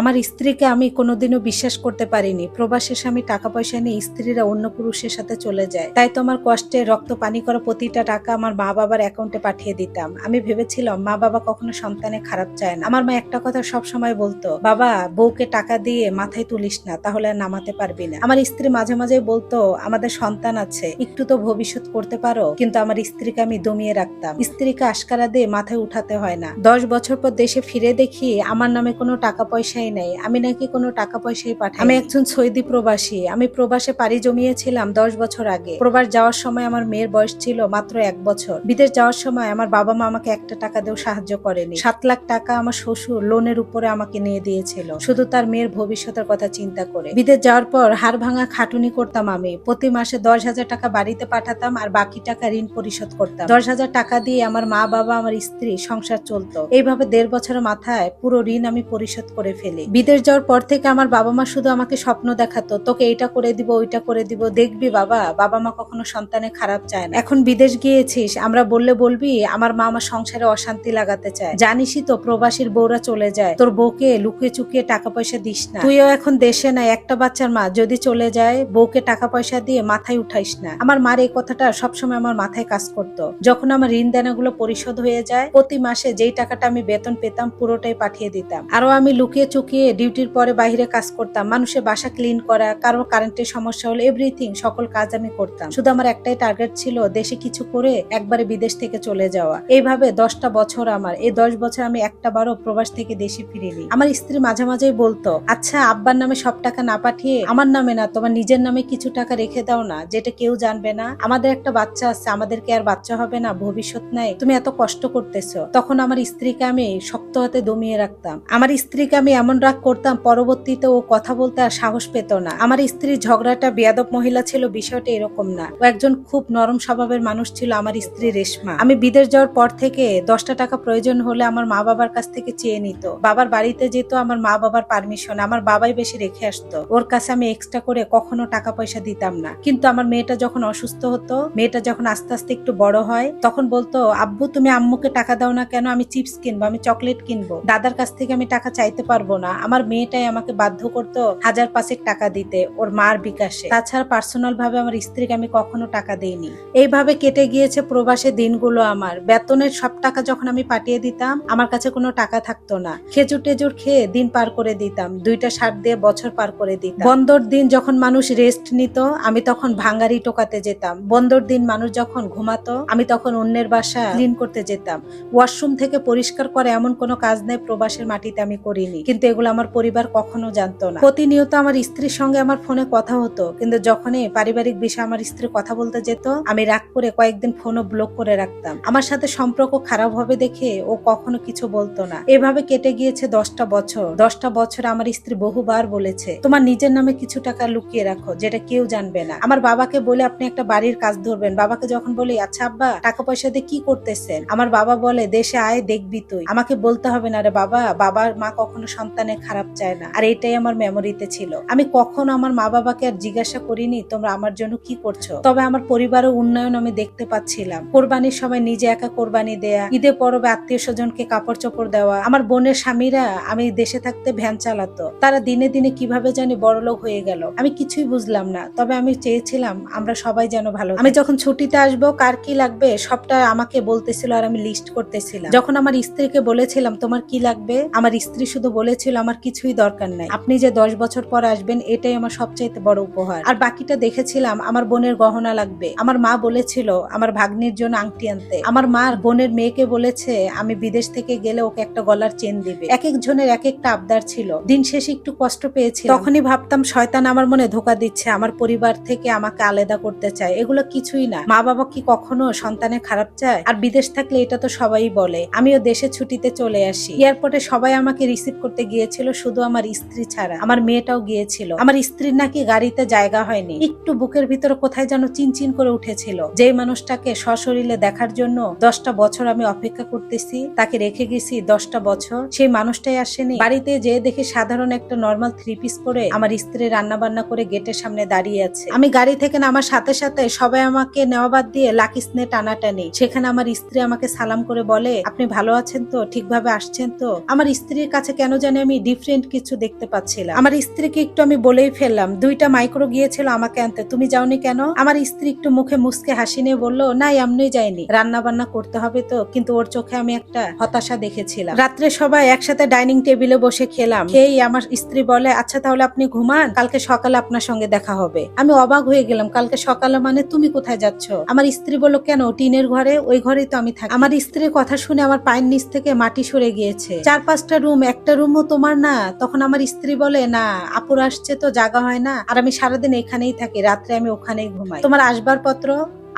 আমার স্ত্রীকে আমি কোনোদিনও বিশ্বাস করতে পারিনি। প্রবাসে স্বামী টাকা পয়সা নিয়ে স্ত্রীরা অন্য পুরুষের সাথে চলে যায়। তাই তো আমার কষ্টে রক্ত পানি করা প্রতিটা টাকা আমার মা বাবার অ্যাকাউন্টে পাঠিয়ে দিতাম। আমি ভেবেছিলাম মা বাবা কখনো সন্তানে খারাপ চায় না। আমার মা একটা কথা সব সময় বলতো, বাবা বউকে টাকা দিয়ে মাথায় তুলিস না, তাহলে আর নামাতে পারবি না। আমার স্ত্রী মাঝে মাঝে বলতো, আমাদের সন্তান আছে, একটু তো ভবিষ্যৎ করতে পারো। কিন্তু আমার স্ত্রীকে আমি দমিয়ে রাখতাম। স্ত্রীকে আশকারা দিয়ে মাথায় উঠাতে হয় না। 10 বছর পর দেশে ফিরে দেখি আমার নামে কোনো টাকা পয়সাই নেই। আমি নাকি কোনো টাকা পয়সাই পাঠাই। আমি একজন সৌদি প্রবাসী। আমি প্রবাসে পাড়ি জমিয়েছিলাম 10 বছর আগে। প্রবাস যাওয়ার সময় আমার মেয়ের বয়স ছিল মাত্র 1 বছর। বিদেশ যাওয়ার সময় আমার বাবা মা আমাকে একটা টাকা দিয়েও সাহায্য করেনি। 7 লাখ টাকা আমার শ্বশুর লোনের উপরে আমাকে নিয়ে দিয়েছিল, শুধু তার মেয়ের ভবিষ্যতের কথা চিন্তা করে। বিদেশ যাওয়ার পর হাড় ভাঙা খাটুনি করতাম আমি। প্রতি মাসে 10,000 টাকা বাড়িতে পাঠাতাম আর বাকি টাকা ঋণ পরিশোধ করতাম। 10,000 টাকা দিয়ে আমার মা বাবা আমার স্ত্রী সংসার চলতো। এইভাবে 1.5 বছরের মাথায় পুরো ঋণ আমি পরিশোধ করে ফেলি। বিদেশ যাওয়ার পর থেকে আমার বাবা মা শুধু আমাকে স্বপ্ন দেখাতো, তোকে এইটা করে দিব, ওইটা করে দিব, দেখবি বাবা, বাবা মা কখনো সন্তানে খারাপ চায় না। এখন বিদেশ গিয়েছিস, আমরা বললে বলবি আমার মা আমার সংসারে অশান্তি লাগাতে চায়। জানিসই তো প্রবাসীর বউরা চলে যায়, তোর বউকে লুকিয়ে চুকিয়ে টাকা পয়সা দিস না। তুইও এখন দেশে নাই, একটা বাচ্চার মা, যদি চলে যায় বউকে টাকা পয়সা দিয়ে মাথায় উঠাইস না। আমার মার এই কথাটা সবসময় আমার মাথায় কাজ করতো। যখন আমার ঋণ দেনাগুলো পরিশোধ হয়ে যায়, প্রতি মাসে যেই টাকাটা আমি বেতন পেতাম পুরোটাই পাঠিয়ে দিতাম। আরো আমি লুকিয়ে চুকিয়ে ডিউটির পরে বাইরে কাজ করতাম। মানুষের বাসা ক্লিন করা, কারো কারেন্টের সমস্যা হলে এভরিথিং, সকল কাজ আমি করতাম। শুধু আমার একটাই টার্গেট ছিল, দেশে কিছু করে একবারে বিদেশ থেকে চলে যাওয়া। এইভাবে 10টা বছর আমার। এই 10 বছর আমি একটা বারও প্রবাস থেকে দেশে ফিরিনি। আমার স্ত্রী মাঝে মাঝেই বলতো, আচ্ছা আব্বার নামে সব টাকা না পাঠিয়ে আমার নামে না, তোমার নিজের নামে কিছু টাকা রেখে দাও না, যেটা কেউ জানবে না। আমাদের একটা বাচ্চা আছে, আমাদের কি আর বাচ্চা হবে না? ভবিষ্যৎ নাই, তুমি এত কষ্ট করতেছো। তখন আমার স্ত্রীকে আমি শক্ত হাতে দমিয়ে রাখতাম। আমার স্ত্রীকে আমি এমন রাগ করতাম, পরবর্তীতে ও কথা বলতে আর সাহস পেত না। আমার স্ত্রীর ঝগড়াটা বেয়াদব মহিলা ছিল, বিষয়টা এরকম না। ও একজন খুব নরম স্বভাবের মানুষ ছিল আমার স্ত্রী রেশমা। আমি বিদেশ যাওয়ার পর থেকে 10টা টাকা প্রয়োজন হলে আমার মা বাবার কাছ থেকে চেয়ে নিত। বাবার বাড়িতে যেত আমার মা বাবার পারমিশন, আমার বাবাই বেশি রেখে আসতো। ওর কাছে আমি এক্সট্রা করে কখনো টাকা পয়সা দিতাম না। কিন্তু আমার মেয়েটা যখন অসুস্থ হতো, মেয়েটা যখন আস্তে আস্তে একটু বড় হয়, তখন বলতো, আব্বু তুমি আম্মুকে টাকা দাও না কেন? আমি চিপস কিনবো, আমি চকলেট কিনবো, দাদার কাছ থেকে আমি টাকা চাইতে পারবো না। আমার মেয়েটাই আমাকে বাধ্য করতো 1000 টাকা দিতে ওর মার বিকাশে। তাছাড়া পার্সোনাল ভাবে আমার স্ত্রীকে আমি কখনো টাকা দেইনি। এইভাবে কেটে গিয়েছে প্রবাসে দিনগুলো আমার। বেতনের সব টাকা যখন আমি পাঠিয়ে দিতাম, আমার কাছে কোনো টাকা থাকতো না। খেজুর টেজুর খেয়ে দিন পার করে দিতাম, 2টা শার্ট দিয়ে বছর পার করে দিতাম। বন্দর দিন যখন মানুষ রেস্ট নিত, আমি তখন ভাঙ্গারি টোকাতে যেতাম। বন্দর দিন মানুষ যখন ঘুমাতো, আমি তখন অন্যের বাসা ক্লিন করতে যেতাম। ওয়াশরুম থেকে পরিষ্কার করে এমন কোনো কাজ নেই প্রবাসের মাটিতে আমি করিনি। কিন্তু এগুলো আমার পরিবার কখনো জানতো না। প্রতিনিয়ত আমার স্ত্রীর সঙ্গে আমার ফোনে কথা হতো, কিন্তু যখনই পারিবারিক বিষয়ে আমার স্ত্রী কথা বলতে যেত, আমি রাগ করে কয়েকদিন ফোনও ব্লক করে রাখতাম। আমার সাথে সম্পর্ক খারাপ হবে দেখে ও কখনো কিছু বলতো না। এভাবে কেটে গিয়েছে 10টা বছর। 10টা বছর আমার স্ত্রী বহুবার বলেছে, তোমার নিজের নামে কিছু টাকা লুকিয়ে রাখো, যেটা কেউ জানবে না। আমার বাবাকে বলে আপনি একটা বাড়ির কাজ ধরবেন। বাবাকে যখন বলি, আচ্ছা আব্বা টাকা পয়সা দিয়ে কি করতেছেন? আমার বাবা বলে, দেশে আয় দেখবি তুই। আমাকে বলতে হবে না রে বাবা, বাবার মা কখনো সন্তানের খারাপ চায় না। আর এটাই আমার মেমোরিতে ছিল। আমি কখনো আমার মা বাবাকে আর জিজ্ঞাসা করিনি তোমরা আমার জন্য কি করছো। তবে আমার পরিবারের উন্নয়ন আমি দেখতে পাচ্ছিলাম। কোরবানির সময় নিজে একা কোরবানি দেয়া, ঈদে পরবে আত্মীয় স্বজনকে কাপড় চোপড় দেওয়া। আমার বোনের স্বামীরা আমি দেশে থাকতে ভ্যান চালাতো, তারা দিনে দিনে কিভাবে জানি বড়লোক হয়ে গেল। আমি কিছুই বুঝলাম না। তবে আমি চেয়েছিলাম আমরা সবাই যেন ভালো। আমি যখন ছুটিতে আসবো, কার কি লাগবে সবটা আমাকে বলতেছিল আর আমি লিস্ট করতেছিলাম। যখন আমার স্ত্রীকে বলেছিলাম তোমার কি লাগবে, আমার স্ত্রী শুধু বলেছিল আমার কিছুই দরকার নাই, আপনি যে 10 বছর পর আসবেন এটাই আমার সবচাইতে বড় উপহার। আর বাকিটা দেখেছিলাম আমার বোনের গহনা লাগবে। আমার মা বলেছিল আমার ভাগ্নির জন্য আংটি আনতে। আমার মা বোনের মেয়েকে বলেছে আমি বিদেশ থেকে গেলে ওকে একটা গলার চেন দিবে। এক একজনের এক একটা আবদার ছিল। দিন শেষে একটু কষ্ট পেয়েছি। তখনই ভাবতাম শয়তান আমার মনে ধোঁকা দিচ্ছে, আমার পরিবার থেকে আমাকে আলাদা করতে চায়। এগুলো কিছুই না। মা বাবা কি কখনো সন্তানের খারাপ চায়? আর বিদেশ থাকলে এটা তো সবাই বলে। আমিও দেশে ছুটিতে চলে আসি। এয়ারপোর্টে সবাই আমাকে রিসিভ করতে গিয়েছিল, শুধু আমার স্ত্রী ছাড়া। আমার মেয়েটাও গিয়েছিল। আমার স্ত্রীর নাকি গাড়িতে জায়গা হয়নি। একটু বুকের ভিতরে কোথায় যেন চিনচিন করে উঠেছিল। যেই মানুষটাকে সশরীরে দেখার জন্য 10টা বছর আমি অপেক্ষা করতেছি, তাকে রেখে গেছি 10টা বছর, সেই মানুষটাই আসেনি। বাড়িতে যেয়ে দেখি সাধারণ একটা নর্মাল 3 পিস পরে আমার স্ত্রী রান্না বান্না করে গেটের সামনে দাঁড়িয়ে আছে। আমি গাড়ি থেকে নামার সাথে সাথে সবাই আমাকে নেওয়া বাদ দিয়ে লাকি স্নে টানাটানি। সেখানে আমার স্ত্রী আমাকে সালাম করে বলে, আপনি ভালো আছেন তো? ঠিকভাবে আসছেন তো? আমার স্ত্রীর কাছে কেন জানি আমি ডিফারেন্ট কিছু দেখতে পাচ্ছিলাম। আমার স্ত্রীকে একটু আমি বলেই ফেললাম, 2টা মাইক্রো গিয়েছিল আমাকে আনতে, তুমি যাওনি কেন? আমার স্ত্রী একটু মুখে মুসকে হাসি নিয়ে বলল, না এমনি যাইনি, রান্না বান্না করতে হবে তো। কিন্তু ওর চোখে আমি একটা হতাশা দেখেছিলাম। রাত্রে সবাই একসাথে ডাইনিং টেবিলে বসে খেলাম। খেয়েই আমার স্ত্রী বলে, আচ্ছা তাহলে আপনি ঘুমান, কালকে সকালে আপনার সঙ্গে দেখা হবে। আমি অবাক হয়ে গেলাম, কালকে সকালে মানে তুমি কোথায় যাচ্ছ? আমার স্ত্রী বলল, কেন, টিনের ঘরে, ওই ঘরেই তো আমি থাকি। আমার স্ত্রীর কথা শুনে আমার পায়ের নিচ থেকে মাটি সরে গিয়েছে। 4-5টা রুম, একটা রুমও তোমার না? তখন আমার স্ত্রী বলে, না আপুর আসছে তো জাগা হয় না, আর আমি সারাদিন এখানেই থাকি, রাত্রে আমি ওখানেই ঘুমাই। তোমার আসবার পত্র?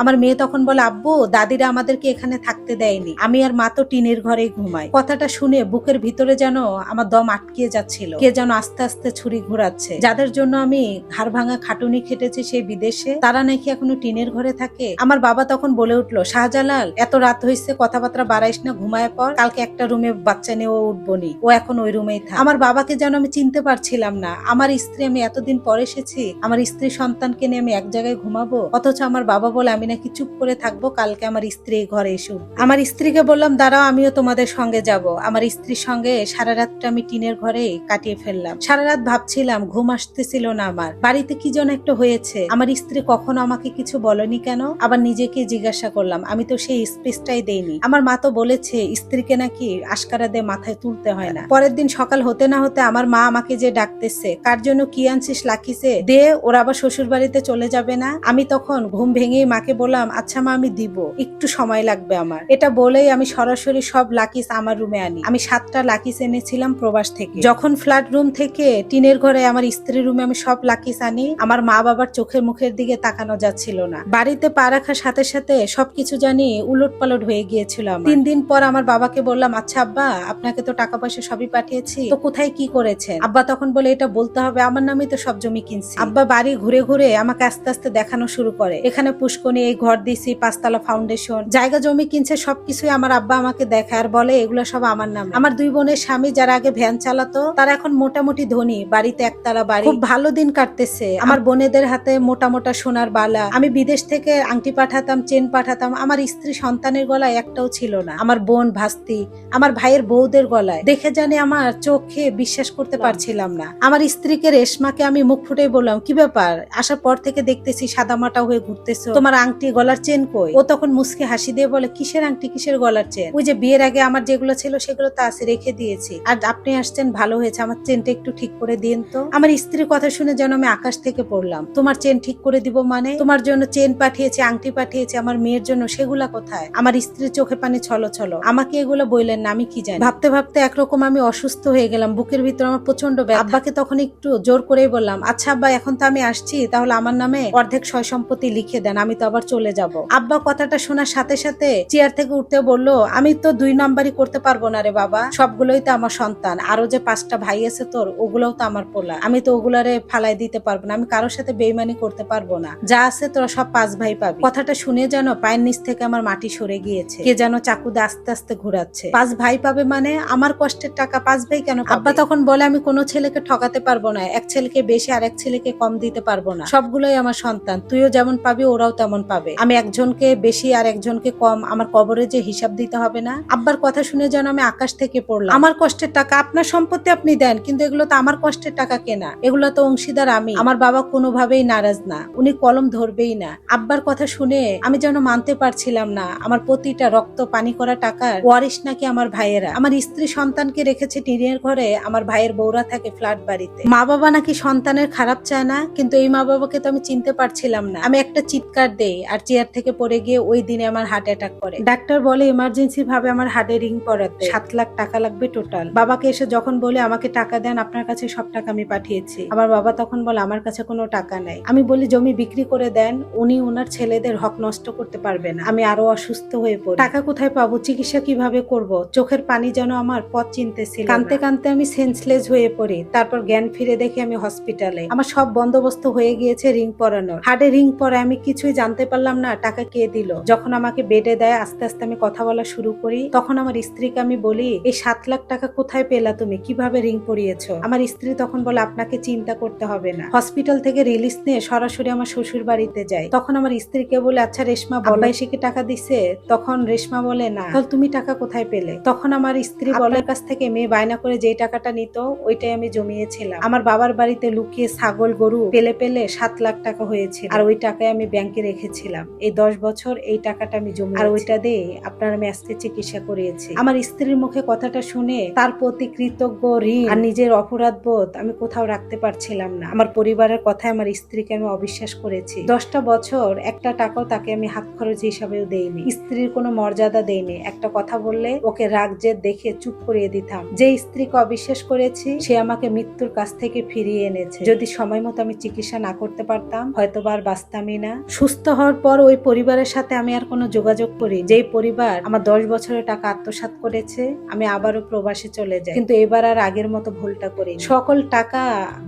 আমার মেয়ে তখন বলে, আব্বু দাদিরা আমাদেরকে এখানে থাকতে দেয়নি, আমি আর মা তো টিনের ঘরেই ঘুমাই। কথাটা শুনে বুকের ভিতরে যেন আমার দম আটকিয়ে যাচ্ছিল। কে যেন আস্তে আস্তে ছুরি ঘোরাচ্ছে। যাদের জন্য আমি ঘাড় ভাঙা খাটুনি খেটেছি সেই বিদেশে, তারা নাকি এখনো টিনের ঘরে থাকে। আমার বাবা তখন বলে উঠলো, শাহজালাল এত রাত হয়েছে, কথাবার্তা বাড়াইস না, ঘুমায় পর, কালকে একটা রুমে বাচ্চা নিয়ে ও উঠবনি, ও এখন ওই রুমেই থাক। আমার বাবাকে যেন আমি চিনতে পারছিলাম না। আমার স্ত্রী, আমি এতদিন পরে এসেছি, আমার স্ত্রী সন্তানকে নিয়ে আমি এক জায়গায় ঘুমাবো, অথচ আমার বাবা বলে আমি নাকি চুপ করে থাকবো, কালকে আমার স্ত্রী ঘরে এসে উঠবে। আমার স্ত্রীকে বললাম, দাঁড়াও আমিও তোমাদের সঙ্গে যাব। আমার স্ত্রীর সঙ্গে সারা রাতটা আমি টিনের ঘরে কাটিয়ে ফেললাম। সারা রাত ভাবছিলাম, ঘুম আসতেছিল না আমার, বাড়িতে কি যেন একটা হয়েছে। আমার স্ত্রী কখনো আমাকে কিছু বলেনি কেন? আবার নিজেকে জিজ্ঞাসা করলাম, আমি তো সেই স্পেসটাই দেইনি। আমার মা তো বলেছে স্ত্রীকে নাকি আশকারা দিয়ে মাথায় তুলতে হয় না। পরের দিন সকাল হতে না হতে আমার মা আমাকে যে ডাকতেছে, কার জন্য কি আনছিস লাকিসে দে, ওরা আবার শ্বশুর বাড়িতে চলে যাবে না। আমি তখন ঘুম ভেঙেই মাকে বললাম, আচ্ছা মা আমি দিব, একটু সময় লাগবে আমার। এটা বলেই আমি সরাসরি সব লাকিস আমার রুমে আনি। আমি 7টা লাকিস এনেছিলাম প্রবাস থেকে। যখন ফ্ল্যাট রুম থেকে টিনের ঘরে আমার স্ত্রীর রুমে আমি সব লাকিস আনি, আমার মা বাবার চোখের মুখের দিকে তাকানো যাচ্ছিল না। বাড়িতে পা রাখার সাথে সাথে সবকিছু জানি উলট পালট হয়ে গিয়েছিল। 3 দিন পর আমার বাবাকে বললাম, আচ্ছা আব্বা আপনাকে তো টাকা পয়সা সবই পাঠিয়েছি, তো কোথায় কি করেছেন? আব্বা তখন বলে, এটা বলতে হবে, আমার নামে তো সব জমি কিনছি। আব্বা বাড়ি ঘুরে ঘুরে আমাকে আস্তে আস্তে দেখানো শুরু করে, এখানে পুষ্কনি, এই ঘর দিছি, 5তলা ফাউন্ডেশন, জায়গা জমি কিনছে, সবকিছুই আমার আব্বা আমাকে দেখায় আর বলে এগুলো সব আমার নামে। আমার 2 বোনের স্বামী যারা আগে ভ্যান চালাতো, তারা এখন মোটামুটি ধনী, বাড়িতে 1তলা বাড়ি, খুব ভালো দিন কাটতেছে। আমার বোনেদের হাতে মোটা মোটা সোনার বালা, আমি বিদেশ থেকে আংটি পাঠাতাম, চেন পাঠাতাম, আমার স্ত্রী সন্তানের গলায় একটাও ছিল না। আমার বোন ভাস্তি, আমার ভাইয়ের বউদের গলায়, দেখে জানি আমার চোখে বিশ্বাস করতে পারছিলাম না। আমার স্ত্রীকে রেশমাকে আমি মুখ ফুটেই বললাম, কি ব্যাপার, আসার পর থেকে দেখতেছি সাদামাটা হয়ে ঘুরতেছো, তোমার আংটি গলার চেন কই? ও তখন মুসকে হাসি দিয়ে বলে, কিসের আংটি, কিসের গলার চেন? ওই যে বিয়ের আগে আমার যেগুলো ছিল সেগুলো তো আছে, রেখে দিয়েছি, আর আপনি আসছেন ভালো হয়েছে, আমার চেনটা একটু ঠিক করে দিন তো। আমার স্ত্রীর কথা শুনে যেন আমি আকাশ থেকে পড়লাম। তোমার চেন ঠিক করে দিব মানে? তোমার জন্য চেন পাঠিয়েছি, আংটি পাঠিয়েছি, আমার মেয়ের জন্য, সেগুলা কোথায়? আমার স্ত্রীর চোখে পানি ছলো ছলো। আমাকে এগুলো বললেন না, আমি কি জানি। ভাবতে ভাবতে একরকম আমি অসুস্থ হয়ে গেলাম, বুকের ভিতর আমার প্রচন্ড ব্যথা। আব্বাকে তখন একটু জোর করেই বললাম, আচ্ছা আব্বা এখন তো আমি আসছি, তাহলে আমার নামে অর্ধেক সয় সম্পত্তি লিখে দেন, আমি তো আবার চলে যাব। আব্বা কথাটা শোনার সাথে সাথে চেয়ার থেকে উঠতে বলল, আমি তো 2 নাম্বারই করতে পারবো না রে বাবা, সবগুলোই তো আমার সন্তান, আরো যে 5টা ভাই আছে তোর, ওগুলোও তো আমার পোলা, আমি তো ওগুলারে ফালাই দিতে পারবো না, আমি কারোর সাথে বেইমানি করতে পারবো না, যা আছে তোরা সব 5 ভাই পাবি। কথাটা শুনে যেন পায়ের নিচ থেকে আমার মাটি সরে গিয়েছে, কে যেন চাকু দিয়ে আস্তে আস্তে ঘুরাচ্ছে। 5 ভাই পাবে মানে? আমার কষ্টের টাকা 5 ভাই কেন পাবে? আব্বা তখন বলে, আমি কোনো ছেলেকে ঠকাতে পারবো না, এক ছেলেকে বেশি আর এক ছেলেকে কম দিতে পারবো না, সবগুলোই আমার সন্তান, তুইও যেমন পাবি ওরাও তেমন পাবে, আমি একজনকে বেশি আর একজনকে কম, আমার কবরে যে হিসাব দিতে হবে না। আব্বার কথা শুনে যেন আমি আকাশ থেকে পড়লাম। আমার কষ্টের টাকা, আপনার সম্পত্তি আপনি দেন, কিন্তু এগুলো তো আমার কষ্টের টাকা কেনা, এগুলো তো অংশীদার আমি। আমার বাবা কোনোভাবেই নারাজ না, উনি কলম ধরবেই না। আব্বার কথা শুনে আমি যেন মানতে পারছিলাম না, আমার প্রতিটা রক্ত পানি করা টাকার ওয়ারিশ নাকি আমার ভাইয়েরা। আমার স্ত্রী সন্তানকে রেখেছে টিনের ঘরে, আমার ভাইয়ের বউরা থাকে ফ্ল্যাট বাড়িতে। মা বাবা নাকি সন্তানের খারাপ চায় না, কিন্তু এই মা বাবাকে তো আমি চিনতে পারছিলাম না। আমি একটা চিৎকার দেই আর চেয়ার থেকে পড়ে গিয়ে ওই দিনে আমার হার্ট অ্যাটাক করে। ডাক্তার বলে ইমার্জেন্সি ভাবে আমার হার্টে রিং পরাতে 7 লাখ টাকা লাগবে টোটাল। বাবাকে এসে যখন বলে আমাকে টাকা দেন, আপনার কাছে সব টাকা আমি পাঠিয়েছি, আমার বাবা তখন বলে আমার কাছে কোনো টাকা নাই। আমি বলি জমি বিক্রি করে দেন, উনি ওনার ছেলেদের হক নষ্ট করতে পারবে না। আমি আরো অসুস্থ হয়ে পড়ি, টাকা কোথায় পাবো, চিকিৎসা কিভাবে করব? চোখের পানি যেন আমার পথ চিনতেছিল। কানতে কানতে আমি সেন্সলেস হয়ে পড়ি। তারপর জ্ঞান ফিরে দেখি আমি হসপিটালে। আমার সব বন্দোবস্ত হয়ে গিয়েছে রিং পরানোর। হার্টে রিং পরে আমি কিছুই জানতে পারলাম না টাকা কে দিল। যখন আমাকে বেডে দেয় আস্তে আস্তে আমি কথা বলা শুরু করি, তখন আমার স্ত্রীকে আমি বলি, এই 7 লাখ টাকা কোথায় পেলা তুমি, কিভাবে রিং পরিয়েছো? আমার স্ত্রী তখন বলে, আপনাকে চিন্তা করতে হবে না। হসপিটাল থেকে রিলিজ নিয়ে সরাসরি আমার শ্বশুর বাড়িতে যাই। তখন আমার স্ত্রীকে বলে, আচ্ছা রেশমা বলো, এসে কি টাকা দিছে? তখন রেশমা বলে না। তাহলে তুমি টাকা কোথায় পেলে? তখন আমার স্ত্রী বলে, কাছ থেকে মেয়ে বায়না করে যেই টাকাটা নিত ওইটাই আমি জমিয়েছিলাম। আমার বাবার বাড়িতে লুকিয়ে ছাগল গরু পেলে পেলে 7 লাখ টাকা হয়েছিল, আর ওই টাকায় আমি ব্যাংকে রেখেছিলাম। এই 10 বছর এই টাকাটা আমি জমি, আর ওইটা দিয়ে আপনার আমি আজকে চিকিৎসা করিয়েছি। আমার স্ত্রীর মুখে কথাটা শুনে তার প্রতি কৃতজ্ঞ ঋণ আর নিজের অপরাধ বোধ আমি কোথাও রাখতে পারছিলাম না। আমার পরিবারের কথায় আমার স্ত্রীকে আমি অবিশ্বাস করেছি। 10টা বছর একটা টাকাও তাকে আমি হাত খরচ হিসাবেও দেইনি, স্ত্রীর কোনো মর্যাদা দেইনি। একটা কথা বললে ওকে রাগ জেদ দেখে চুপ করিয়ে দিতাম। যে স্ত্রীকে অবিশ্বাস করেছি সে আমাকে মৃত্যুর কাছ থেকে ফিরিয়ে এনেছে। যদি সময় মতো আমি চিকিৎসা না করতে পারতাম হয়তো আর বাঁচতামই না। সুস্থ হওয়ার পর ওই পরিবারের সাথে আমি আর কোনো যোগাযোগ করি। যেই পরিবার আমার 10 বছরের টাকা আত্মসাৎ করেছে, আমি আবারও প্রবাসে চলে যাই। কিন্তু এবার আর আগের মতো ভুলটা করি। সকল টাকা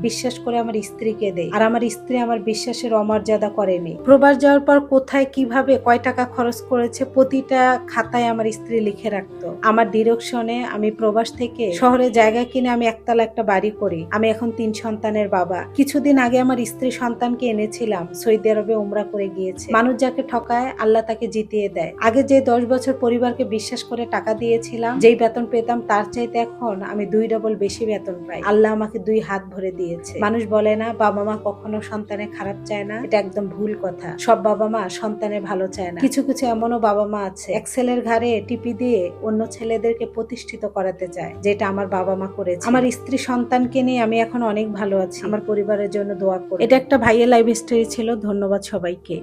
বিশ্বাস করে আমার স্ত্রীকে দেই, আর আমার স্ত্রী আমার বিশ্বাসের অমর্যাদা করেনি। প্রবাস যাওয়ার পর কোথায় কিভাবে কয় টাকা খরচ করেছে প্রতিটা খাতায় আমার স্ত্রী লিখে রাখতো। আমার ডিরেকশনে আমি প্রবাস থেকে শহরে জায়গা কিনে আমি একতলা একটা বাড়ি করি। আমি এখন 3 সন্তানের বাবা। কিছুদিন আগে আমার স্ত্রী সন্তানকে এনেছিলাম, সৌদি আরবে উমরা করে গিয়েছে। মানুষ যাকে ঠকায় আল্লাহ তাকে জিতিয়ে দেয়। আগে যে 10 বছর পরিবারকে বিশ্বাস করে টাকা দিয়েছিলাম, যেই বেতন পেতাম তার চাইতে এখন আমি 2 ডবল বেশি বেতন পাই। আল্লাহ আমাকে 2 হাত ভরে দিয়েছে। মানুষ বলে না বাবা মা কখনো সন্তানের খারাপ চায় না, এটা একদম ভুল কথা। সব বাবা মা সন্তানের ভালো চায় না। কিছু কিছু এমনও বাবা মা আছে এক ছেলের ঘাড়ে টিপি দিয়ে অন্য ছেলেদেরকে প্রতিষ্ঠিত করাতে চায়, যেটা আমার বাবা মা করেছে। আমার স্ত্রী সন্তানকে নিয়ে আমি এখন অনেক ভালো আছি। আমার পরিবারের জন্য দোয়া করি। এটা একটা ভাইয়ের লাইফ স্টোরি ছিল। ধন্যবাদ সবাইকে।